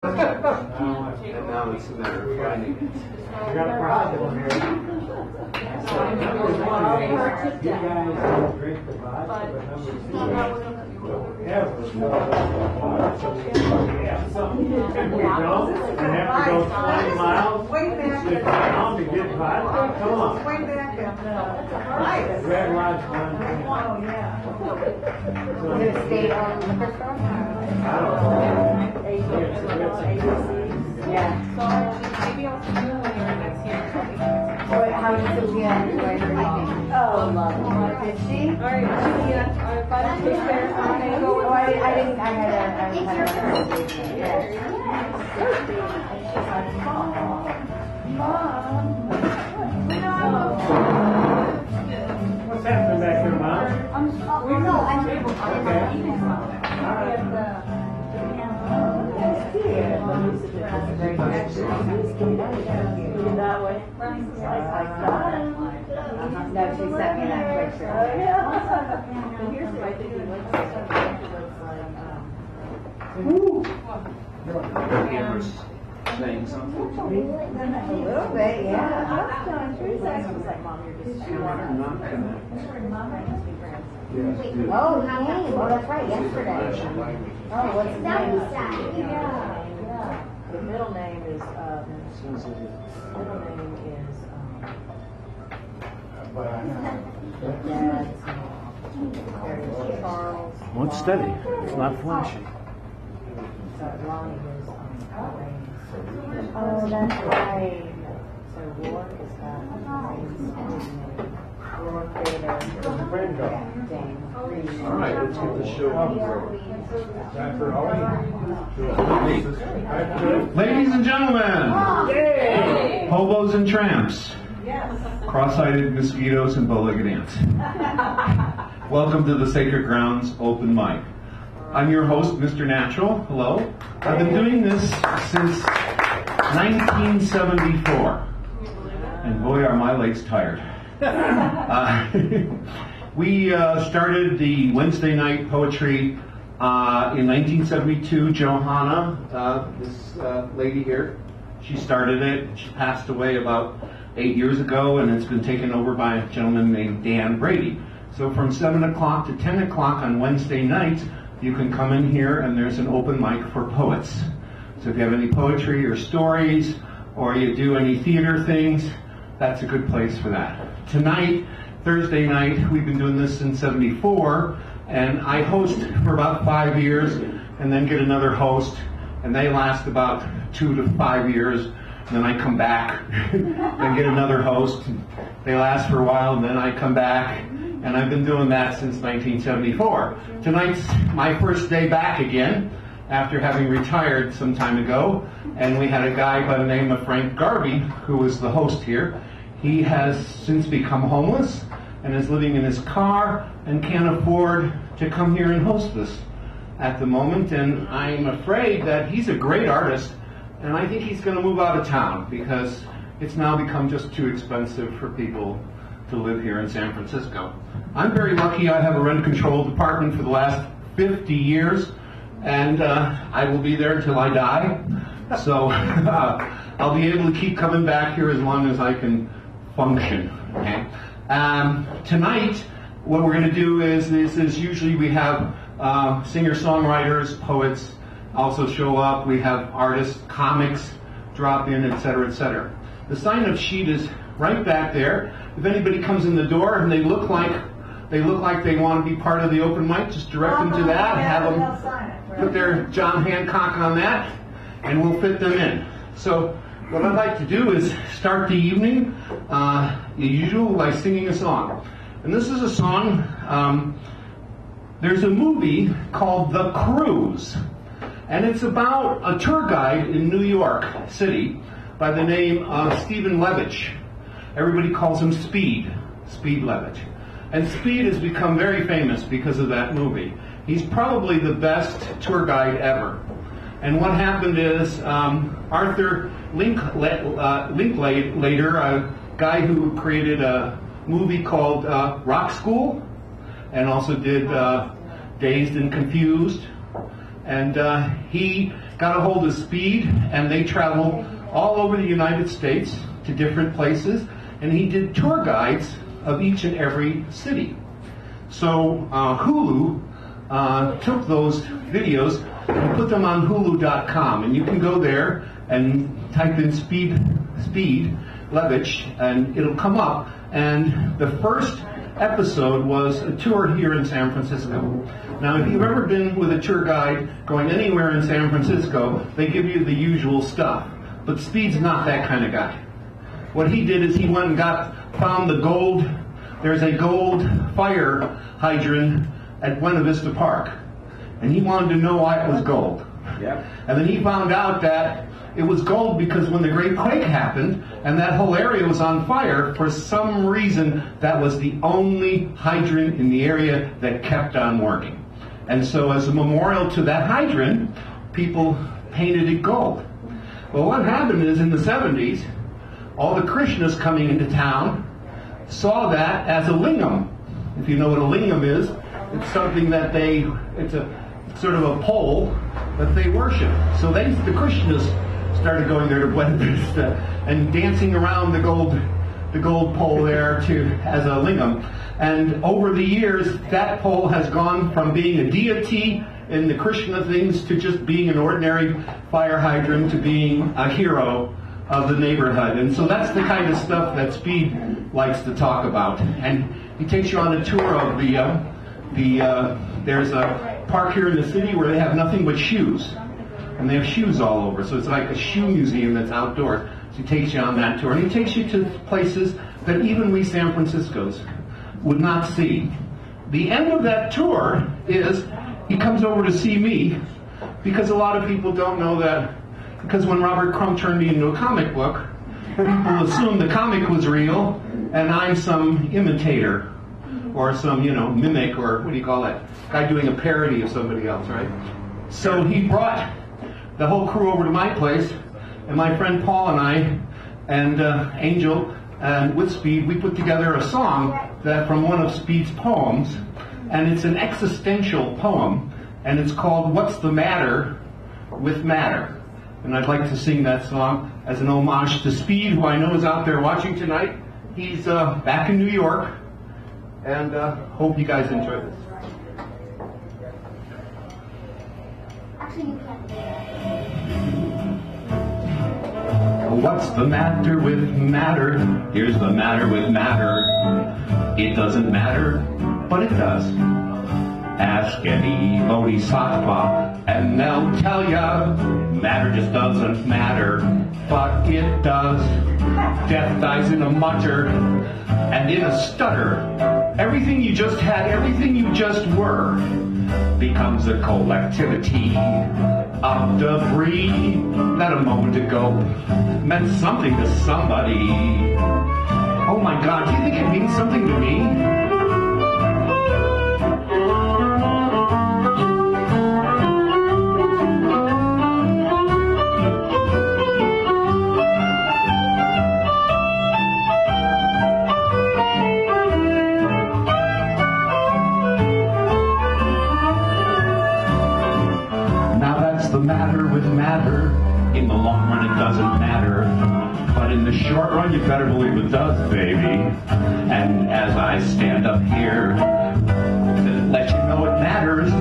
And now it's a matter of finding it. We got a problem here. So number one is you guys don't drink the vodka, but number two is don't ever go water. So we have something and we don't and have to go 20 miles to town to get vodka. Come on. Way back at Red Lodge 1. Oh, yeah. So Is it a state owned liquor store? I don't know. Yeah. So maybe I'll see you when you're next year. How did Sophia enjoy her evening? Oh, lovely. Did she? All right, Sophia, if I don't take care of something, go Oh, I didn't, I had a conversation. Yes. What's happening back here, Mom? That way. No, she sent me that picture. Here's what I think he looks Cameras saying something. A little bit, yeah. Oh, honey. Oh, that's right, yesterday. Oh, what's his name? Yeah. The middle name is, Charles. Well, it's steady. It's not flashy. Lonnie is, oh, that's right. So Rourke is Rourke Bader. James Reed. All right, let's get the show on. Ladies and gentlemen, hobos and tramps, cross-eyed mosquitoes and bow-legged ants. Welcome to the Sacred Grounds Open Mic. I'm your host, Mr.Natural. Hello. I've been doing this since 1974, and boy, are my legs tired. We started the Wednesday night poetry in 1972. Johanna, this lady here, she started it. She passed away about 8 years ago, and it's been taken over by a gentleman named Dan Brady. So from 7 o'clock to 10 o'clock on Wednesday nights, you can come in here and there's an open mic for poets. So if you have any poetry or stories, or you do any theater things, that's a good place for that. Tonight, Thursday night, we've been doing this since '74, and I host for about 5 years, and then get another host, and they last about 2 to 5 years, and then I come back, and get another host. They last for a while, and then I come back, and I've been doing that since 1974. Tonight's my first day back again, after having retired some time ago, and we had a guy by the name of Frank Garvey, who was the host here. He has since become homeless and is living in his car and can't afford to come here and host this at the moment. And I'm afraid that he's a great artist, and I think he's going to move out of town because it's now become just too expensive for people to live here in San Francisco. I'm very lucky. I have a rent control department for the last 50 years, and I will be there until I die. So I'll be able to keep coming back here as long as I can function. Okay. Tonight, what we're going to do is usually we have singer-songwriters, poets also show up. We have artists, comics drop in, etc., etc. The sign-up sheet is right back there. If anybody comes in the door and they look like they want to be part of the open mic, just direct them to that. Have them put their John Hancock on that, and we'll fit them in. So what I'd like to do is start the evening, usual, by singing a song. And this is a song, there's a movie called The Cruise, and it's about a tour guide in New York City by the name of Stephen Levitch. Everybody calls him Speed Levitch. And Speed has become very famous because of that movie. He's probably the best tour guide ever. And what happened is Arthur Linklater, a guy who created a movie called Rock School, and also did Dazed and Confused, and he got a hold of Speed, and they travel all over the United States to different places, and he did tour guides of each and every city. So Hulu took those videos and put them on Hulu.com, and you can go there and type in Speed Levitch, and it'll come up. And the first episode was a tour here in San Francisco. Now, if you've ever been with a tour guide going anywhere in San Francisco, they give you the usual stuff. But Speed's not that kind of guy. What he did is he went and found the gold. There's a gold fire hydrant at Buena Vista Park, and he wanted to know why it was gold. Yep. And then he found out that it was gold because when the Great Quake happened and that whole area was on fire, for some reason that was the only hydrant in the area that kept on working. And so as a memorial to that hydrant, people painted it gold. Well, what happened is in the 70s, all the Krishnas coming into town saw that as a lingam. If you know what a lingam is, it's something that it's a sort of a pole that they worship. So the Krishnas started going there to Buena Vista and dancing around the gold pole there as a lingam. And over the years, that pole has gone from being a deity in the Krishna things to just being an ordinary fire hydrant to being a hero of the neighborhood. And so that's the kind of stuff that Speed likes to talk about. And he takes you on a tour of there's a park here in the city where they have nothing but shoes. And they have shoes all over. So it's like a shoe museum that's outdoors. So he takes you on that tour. And he takes you to places that even we San Franciscans would not see. The end of that tour is he comes over to see me, because a lot of people don't know that, because when Robert Crumb turned me into a comic book, people assumed the comic was real and I'm some imitator or some, mimic, or what do you call that? Guy doing a parody of somebody else, right? So he brought the whole crew over to my place, and my friend Paul and I and Angel and with Speed, we put together a song that from one of Speed's poems, and it's an existential poem, and it's called What's the Matter with Matter? And I'd like to sing that song as an homage to Speed, who I know is out there watching tonight. He's back in New York, and hope you guys enjoy this. What's the matter with matter? Here's the matter with matter. It doesn't matter, but it does. Ask any bodhisattva and they'll tell ya matter just doesn't matter, but it does. Death dies in a mutter and in a stutter. Everything you just had, everything you just were, becomes a collectivity of debris that a moment ago meant something to somebody. Oh my God, do you think it means something to me? Matter. In the long run it doesn't matter, but in the short run you better believe it does, baby. And as I stand up here to let you know it matters,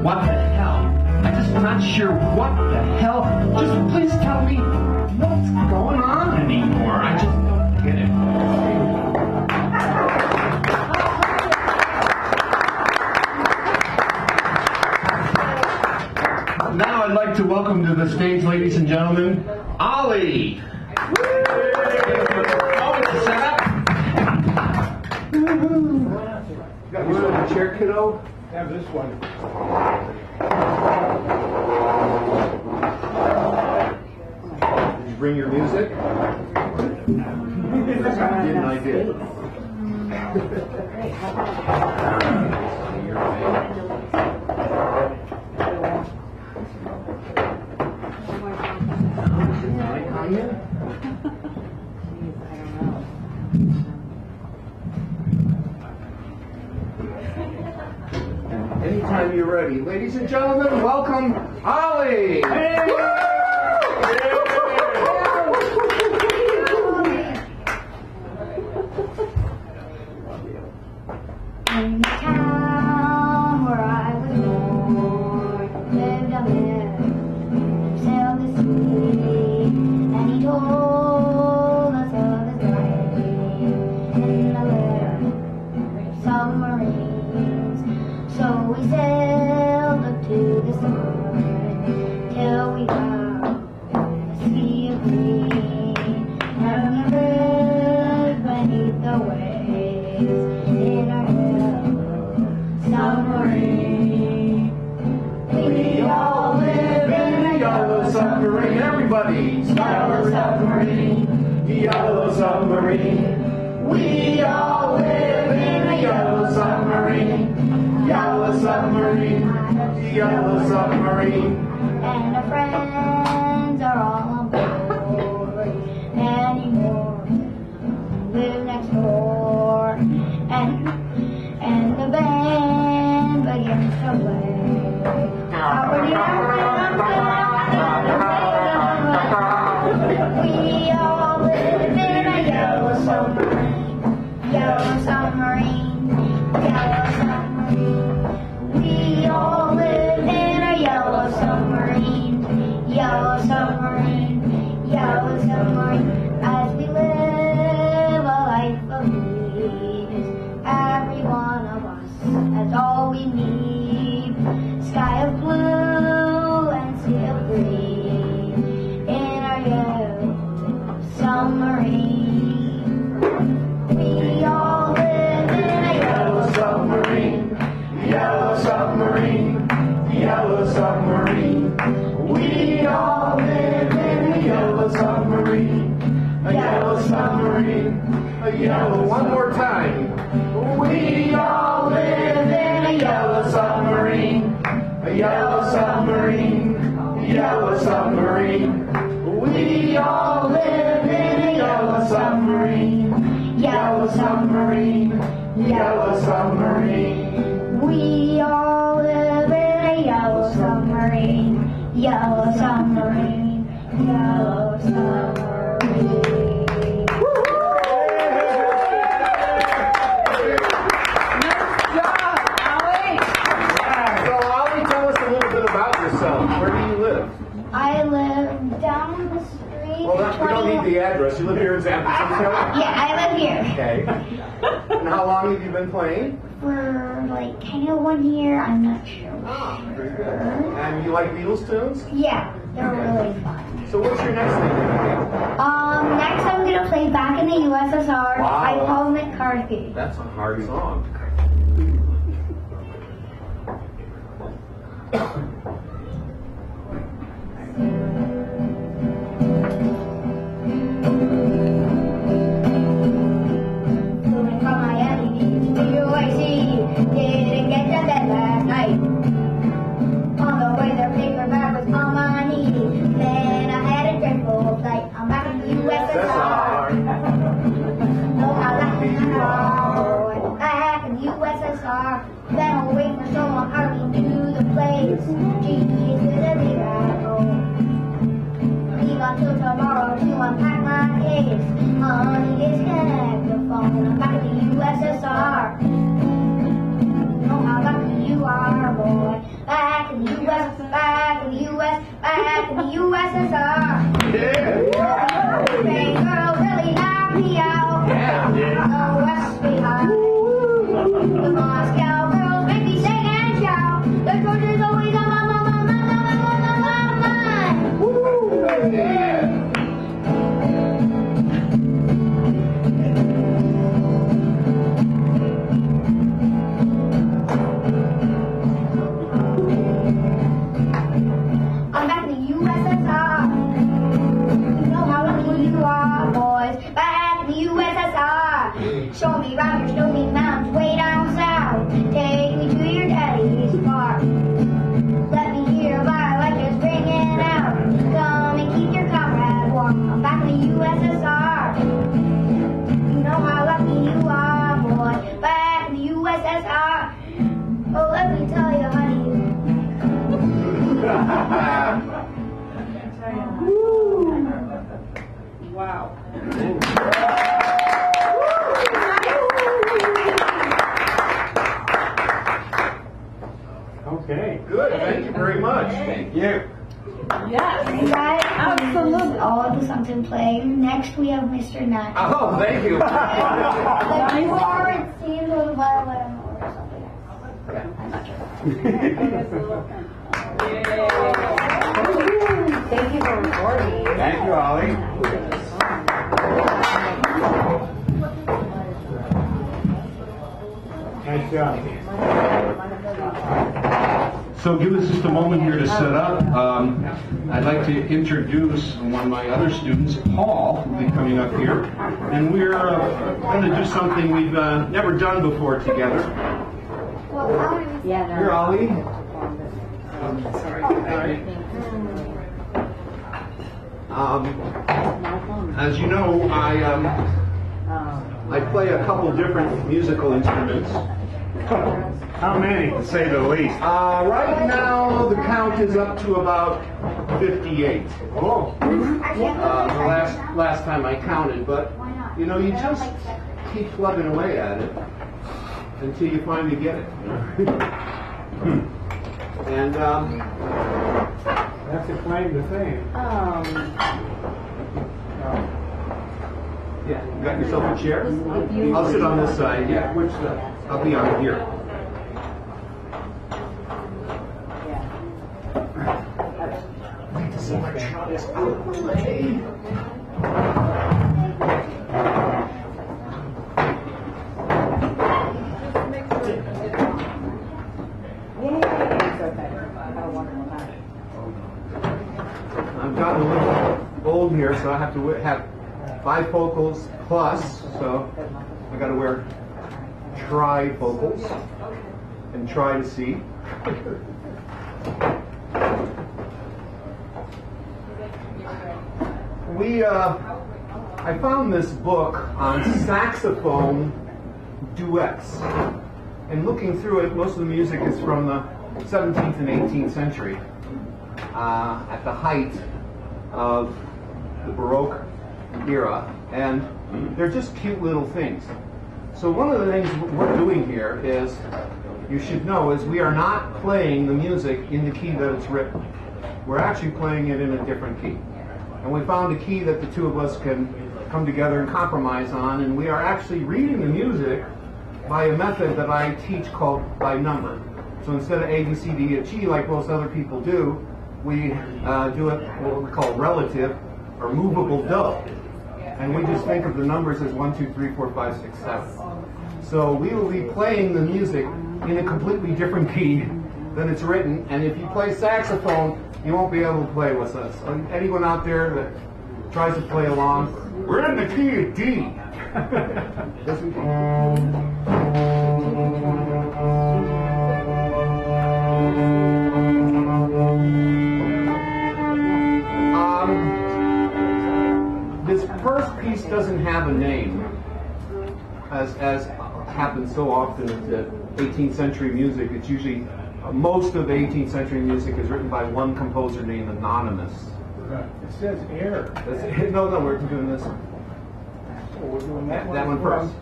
what the hell? I'm just not sure what the hell. Just please tell me what's going on anymore. I just don't get it. Now I'd like to welcome to the stage, ladies and gentlemen, Ollie. Set up. You got your chair, kiddo? Have this one. Did you bring your music? Didn't I did? Anytime you're ready. Ladies and gentlemen, welcome Ollie! In the town where I was born, lived a man who sailed the sea, and he told us of his life in the land of submarines. So we sailed up to the sun till we found a sea of green, and we lived beneath the waves in our submarine. We all live in a yellow submarine. Everybody! Yellow submarine. Yellow submarine. We all live in a yellow submarine. Yellow submarine. Yellow submarine. And our friends are all on board anymore. Live next door, and the band begins to play. We all live in a yellow submarine, yellow submarine, yellow submarine. We all live in a yellow submarine, yellow submarine, yellow submarine. As we live a life of ease, every one of us has all we need. Sky of blue and sea of green in our yellow submarine. We all live in a yellow Submarine. Yellow submarine. Yellow submarine. We all live in a yellow submarine. A yellow submarine. A yellow. One more time. We all live in a yellow submarine. A yellow submarine. Yellow submarine. We all live in a yellow submarine. Yellow submarine. Yellow submarine. We all live in a yellow submarine, yellow submarine, yellow submarine. So, Ollie, tell us a little bit about yourself. Where do you live? I live down the street. Well, we don't need the address. You live here in San Francisco? Yeah, I live here Okay. And how long have you been playing? for like kind of 1 year. I'm not sure. Very good. And you like Beatles tunes? Yeah, they're really fun. So what's your next thing you're going to Next I'm gonna play Back in the USSR by Wow. Paul McCarthy. do? That's a hard song. Moving from Miami to UIC, didn't get to bed last night. On the way, their paper bag was on my knee. Then I had a dreadful flight. I'm back in the USSR. Oh, how lucky back in the USSR. Been away for so long, hardly knew the place. Gee, it's gonna be right home. Leave until tomorrow to unpack my case. Honey, disconnect the phone. I'm back in the USSR. Know how lucky you are, boy. Back in the US, back in the US, back in the USSR. Yeah. Hey, girl, really knocked me out. Yeah. The West behind. The Moscow girls make me sing and shout. The Georgia's always on my mind. Woo! Yeah. I'm back in the USSR. Wow. Okay. Good, thank you very much. Thank you. Yes. Hey guys, Absolutely. all of the songs in play. Next we have Mr.Natural. Oh, thank you. Like you are, it seems, a violin or something. I'm not sure. Thank you for recording. Thank you, Ollie. Nice job. So give us just a moment here to set up. I'd like to introduce one of my other students, Paul, who will be coming up here. And we're going to do something we've never done before together. Here, Ollie. As you know, I play a couple different musical instruments. How many, to say the least? Right now, the count is up to about 58. Oh. The last time I counted, but you know, you just keep plugging away at it until you finally get it. And That's a claim to fame. yeah, you got yourself a chair? I'll sit on this side. Yeah, which side? I'll be on here. I've gotten a little old here, so I have to have bifocals plus, so I got to wear trifocals and try to see. I found this book on saxophone duets, and looking through it, most of the music is from the 17th and 18th century, at the height of the Baroque era, and they're just cute little things. So one of the things we're doing here is, you should know, is we are not playing the music in the key that it's written. We're actually playing it in a different key. And we found a key that the two of us can come together and compromise on, and we are actually reading the music by a method that I teach called by number. So instead of A, B, C, D, F, G, like most other people do, we do it what we call relative or movable do. And we just think of the numbers as 1, 2, 3, 4, 5, 6, 7. So we will be playing the music in a completely different key than it's written. And if you play saxophone, you won't be able to play with us. Anyone out there that tries to play along, we're in the key of D. Listen. This first piece doesn't have a name, as happens so often in the 18th century music. It's usually, most of 18th century music is written by one composer named Anonymous. It says air. No, we're doing this one. Oh, we're doing That one first.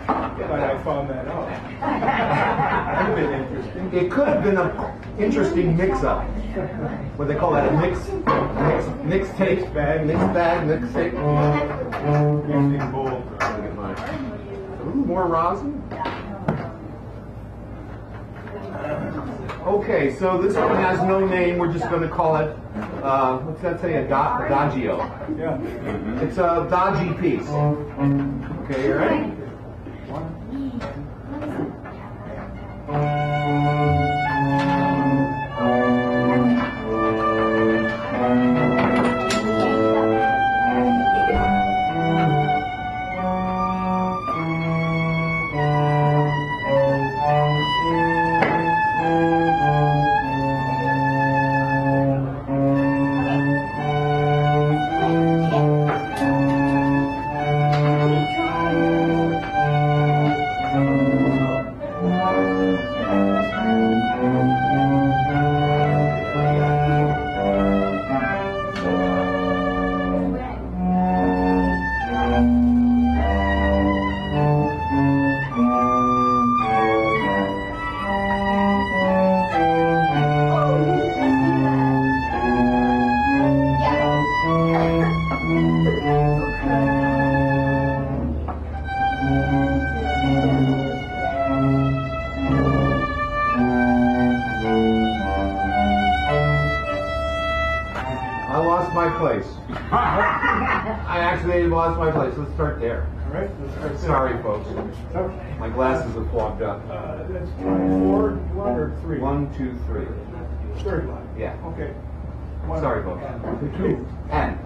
But I found that out. That would have been interesting. It could have been an interesting mix-up. What they call that, a mix tape, mix tape. Mixing bowl. Ooh, more rosin. Okay, so this one has no name. We're just going to call it, what's that say, adagio. Yeah. It's a dodgy piece. Okay, you ready? place. I accidentally lost my place. Let's start there. All right, let's start there. Sorry, folks. Okay. My glasses have fogged up. That's 4, 1 or 3? 1, 2, 3. Third line. Yeah. Okay. Sorry, folks. 2. And.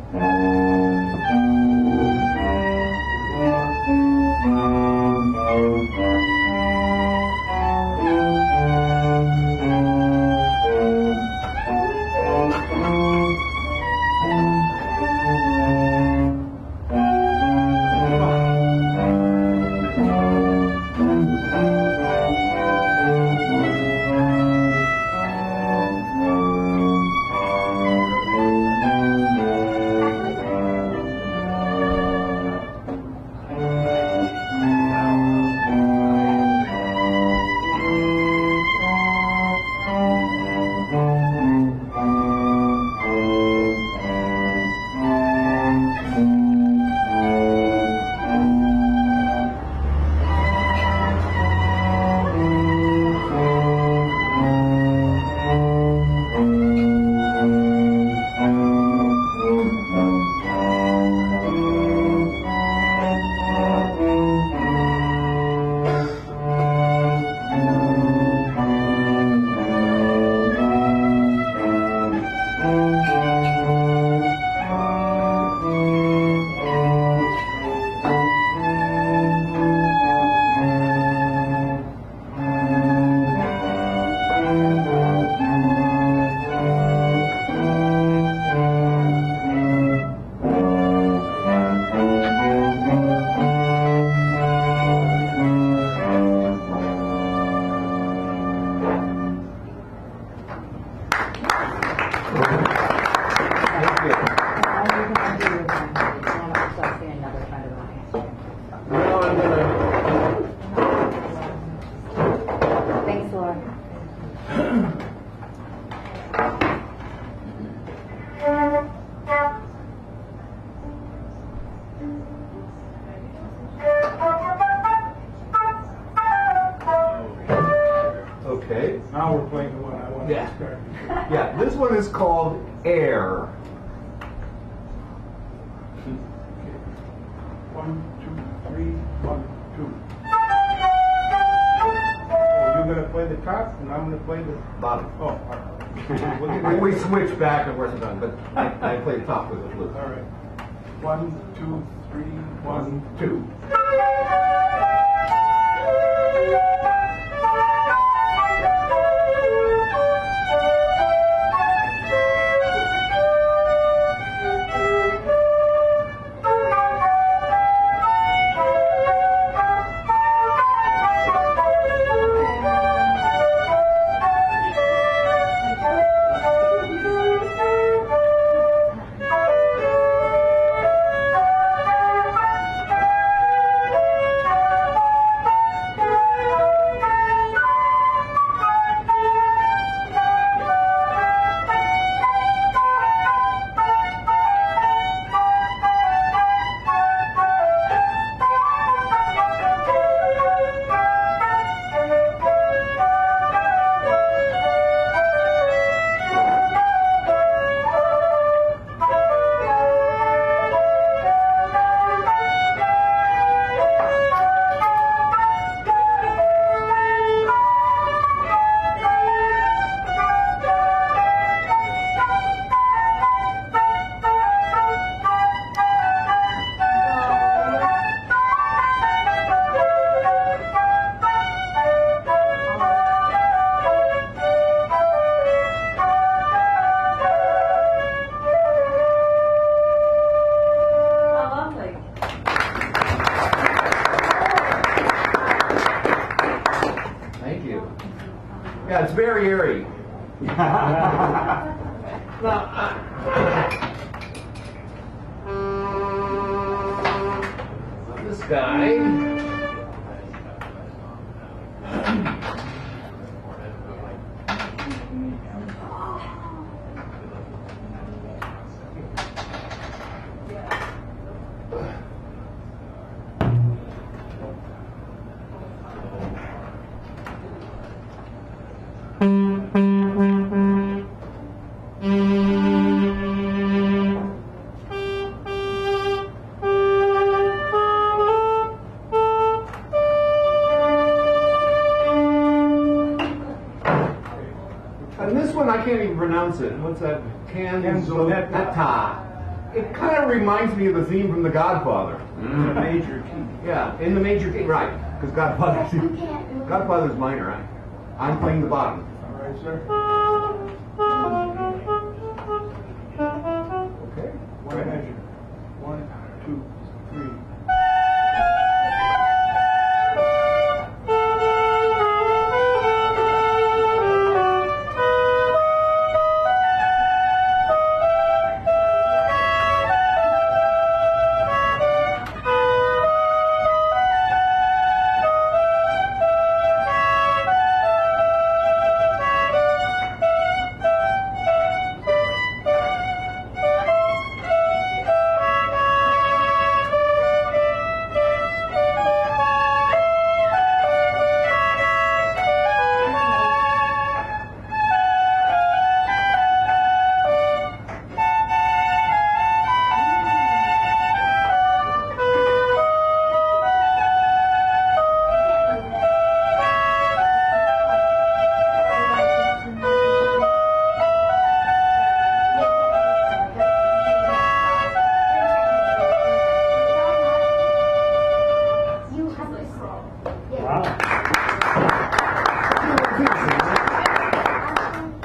Thanks, Laura. Okay. Now we're playing the one I want Yeah. to start. Yeah, this one is called Air. 1, 2, 3, 1, 2. Oh, you're gonna play the top, and I'm gonna play the. Bottom. Oh, all right. We switch back and forth sometimes, but I play top with the flute. All right. 1, 2, 3, 1, 2. Thank you. Yeah, it's very airy. This guy. can't even pronounce it. What's that? Canzonetta. It kind of reminds me of the theme from The Godfather. The major key. Yeah, in the major key, right? Because Godfather's minor, right? I'm playing the bottom. All right, sir. Okay. One measure. 1, 2, 3.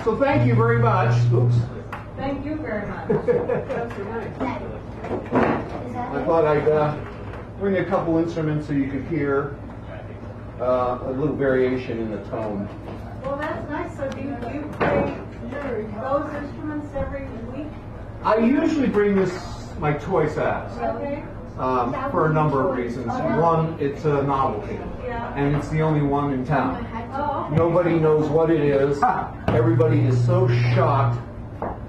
So thank you very much. Oops. Thank you very much. I thought I'd bring a couple instruments so you could hear a little variation in the tone. Well, that's nice. So do you play those instruments every week? I usually bring my toy sax Okay. for a number of reasons. One, it's a novelty, Yeah. and it's the only one in town. Oh, okay. Nobody knows what it is. Everybody is so shocked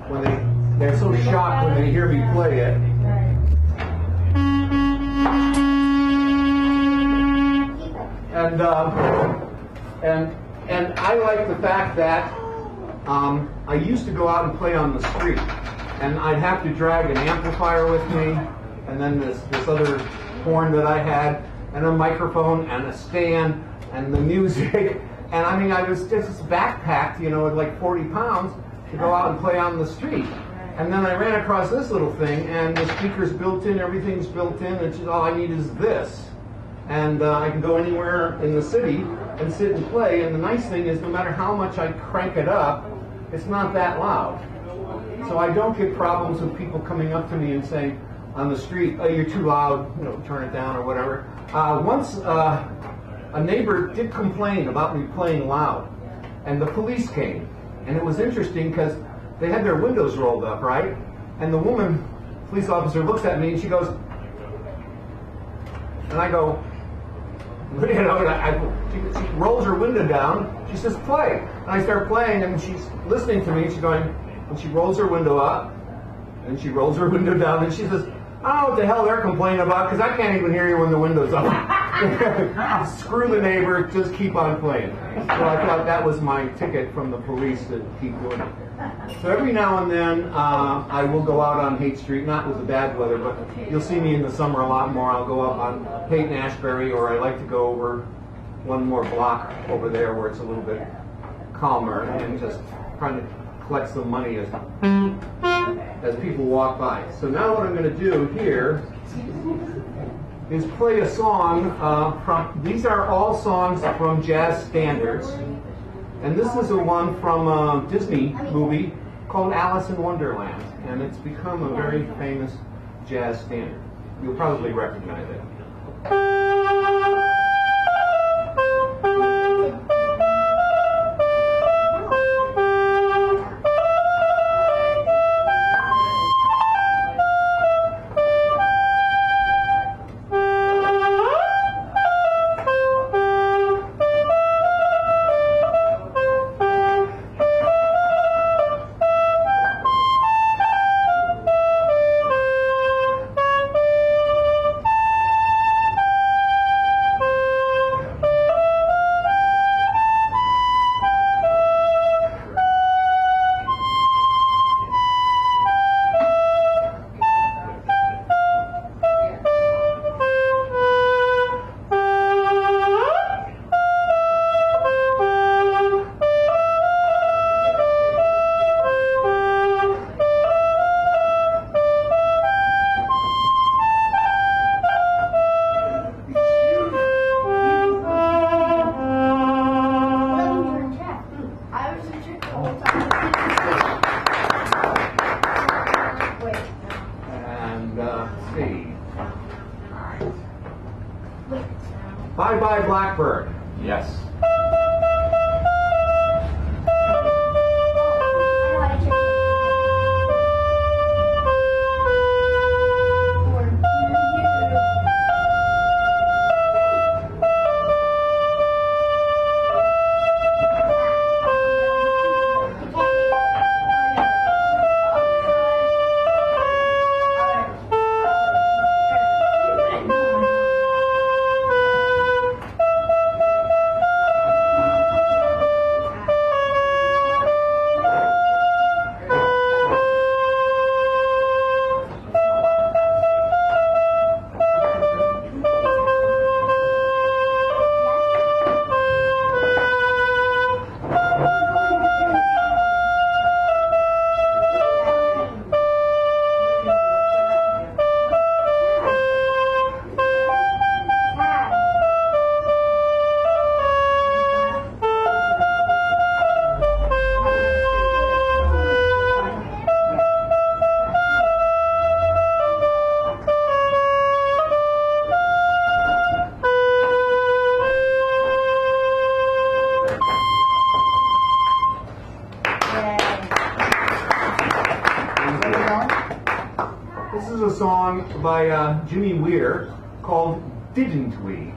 when they're so shocked when they hear me play it. Right. And I like the fact that I used to go out and play on the street, and I'd have to drag an amplifier with me, and then this other horn that I had, and a microphone, and a stand, and the music. And I mean, I was just backpacked, you know, with like 40 pounds to go out and play on the street. And then I ran across this little thing, and the speaker's built in, everything's built in, and just all I need is this. And I can go anywhere in the city and sit and play. And the nice thing is, no matter how much I crank it up, it's not that loud. So I don't get problems with people coming up to me and saying on the street, "Oh, you're too loud, you know, turn it down," or whatever. Once a neighbor did complain about me playing loud, and the police came. And it was interesting because they had their windows rolled up, right? And the woman, police officer, looks at me and she goes, and I go, you know, she rolls her window down. She says, "Play." And I start playing, and she's listening to me, and she's going, and she rolls her window up, and she rolls her window down, and she says, "I don't know what the hell they're complaining about, because I can't even hear you when the window's up." Screw the neighbor, just keep on playing. So I thought that was my ticket from the police to keep doing it. So every now and then, I will go out on Haight Street, not with the bad weather, but you'll see me in the summer a lot more. I'll go up on Haight and Ashbury, or I like to go over one more block over there where it's a little bit calmer, and just trying to collect some money as people walk by. So now what I'm going to do here is play a song from, these are all songs from jazz standards. And this is a one from a Disney movie called Alice in Wonderland. And it's become a very famous jazz standard. You'll probably recognize it. let's see. Bye Bye Blackbird. Yes. This is a song by Jimmy Weir called Didn't We?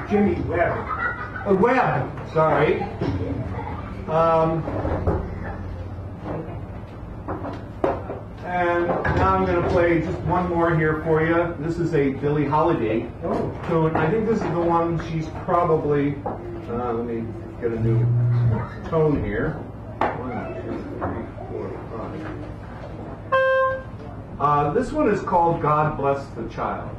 Jimmy Webb. Webb, sorry. And now I'm going to play just one more here for you. This is a Billie Holiday tune. I think this is the one she's probably, let me get a new tone here. 1, 2, 3, 4, 5. This one is called God Bless the Child.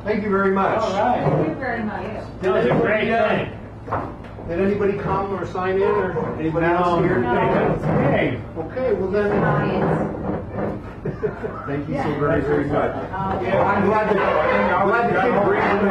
Thank you very much. All right. Thank you very much. That was a great thing. Did anybody come or sign in, or anybody else here? Hey. Okay, well then, thank you so very, very much. Yeah, I'm glad the kid brings it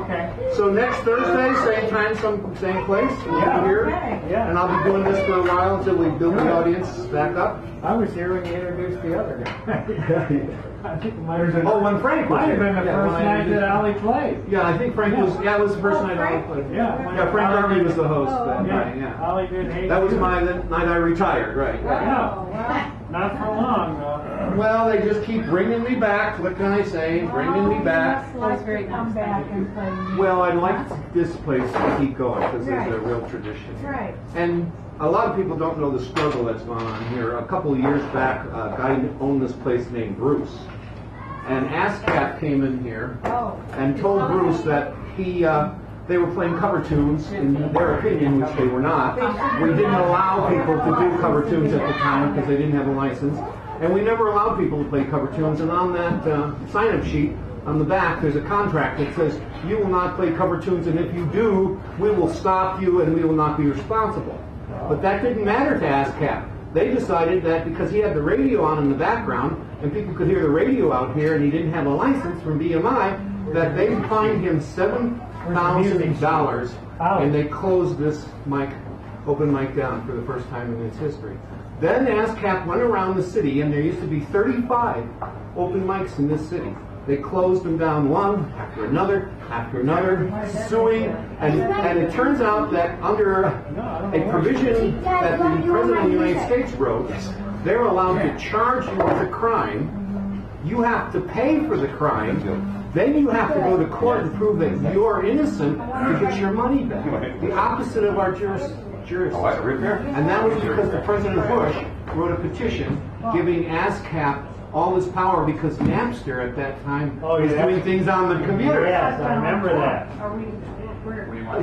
Okay. in. So next Thursday, same time, same place, we'll be here. Yeah. And I'll be doing this for a while until we build the audience back up. I was here when you introduced the other guy. I think it might have been. Oh, when Frank was Might have here. been the Yeah, first when I night introduced- that Ollie played. Yeah, I think Frank was, yeah, it was the first night I played. Yeah. Yeah, Frank Harvey was the host that night, Yeah. yeah. Ollie did hate That was you. the night I retired, right. Yeah. Not for long, though. Well, they just keep bringing me back. What can I say? Bringing me back. Like to come back and play. Well, I'd like this place to keep going because it's a real tradition. Right. And a lot of people don't know the struggle that's gone on here. A couple of years back, a guy owned this place named Bruce. And ASCAP came in here and told Bruce that they were playing cover tunes, in their opinion, which they were not. We didn't allow people to do cover tunes at the time because they didn't have a license. And we never allowed people to play cover tunes. And on that sign-up sheet, on the back, there's a contract that says, you will not play cover tunes, and if you do, we will stop you and we will not be responsible. But that didn't matter to ASCAP. They decided that because he had the radio on in the background, and people could hear the radio out here, and he didn't have a license from BMI, that they fined him $7,000, and they closed this open mic down for the first time in its history. Then ASCAP went around the city, and there used to be 35 open mics in this city. They closed them down one after another, suing, and it turns out that under a provision that the President of the United States wrote, they're allowed to charge you with a crime. You have to pay for the crime. Then you have to go to court and prove that you're innocent to get your money back. The opposite of our jurisdiction. And that was because the President Bush wrote a petition giving ASCAP all his power because Napster at that time was doing things on the computer. Yes, I remember that.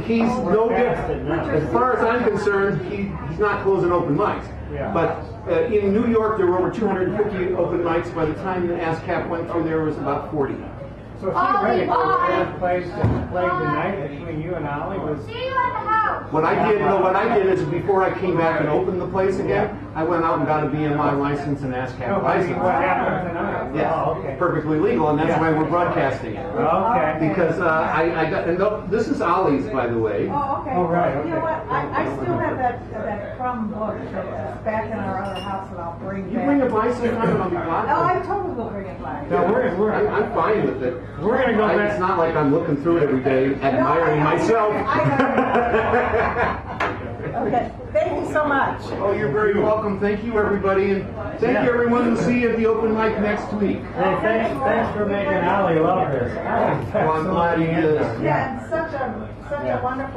He's no different. As far as I'm concerned, he's not closing open mics. Yeah. But in New York, there were over 250 open mics. By the time the ASCAP went through, there was about 40. So theoretically, the place that played tonight between you and Ollie was. See you at the house. What I did is before I came back and opened the place again, I went out and got a BMI license and ASCAP license. What happened tonight? Yes, Oh, okay. perfectly legal, and that's why we're broadcasting it. Okay. Because I got, and this is Ollie's, by the way. Oh, okay. Oh, right, You know okay. what, I still have that crumb book that's back in our other house that I'll bring You back. bring it by sometime and I'll be Oh, glad. I totally will bring it back. No, I'm fine with it. We're gonna go back. It's not like I'm looking through it every day, admiring myself. Okay, thank you so much. Oh, you're very welcome. Thank you, everybody, and thank you, everyone. We'll see you at the open mic next week. Hey, thanks for making Ollie love this. Well, I'm glad he is. Yeah, and such a wonderful